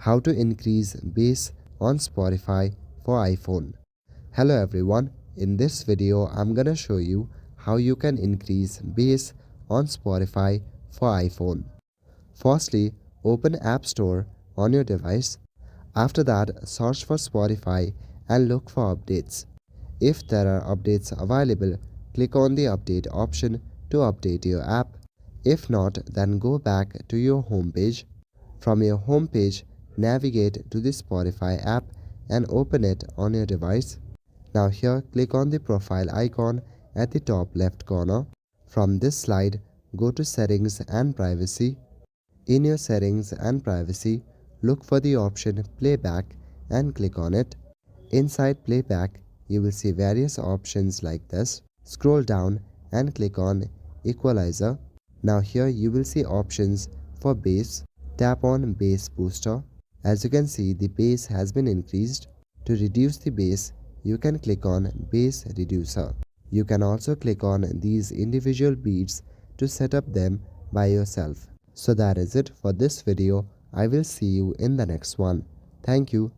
How to increase bass on Spotify for iPhone. Hello everyone, in this video I'm gonna show you how you can increase bass on Spotify for iPhone. Firstly, open App Store on your device. After that, search for Spotify and look for updates. If there are updates available, click on the update option to update your app. If not, then go back to your home page. From your home page, navigate to the Spotify app and open it on your device. Now here, click on the profile icon at the top left corner. From this slide, go to Settings and Privacy. In your Settings and Privacy, look for the option Playback and click on it. Inside Playback, you will see various options like this. Scroll down and click on Equalizer. Now here you will see options for bass. Tap on Bass Booster. As you can see, the bass has been increased. To reduce the bass, you can click on Bass Reducer. You can also click on these individual beats to set up them by yourself. So that is it for this video. I will see you in the next one. Thank you.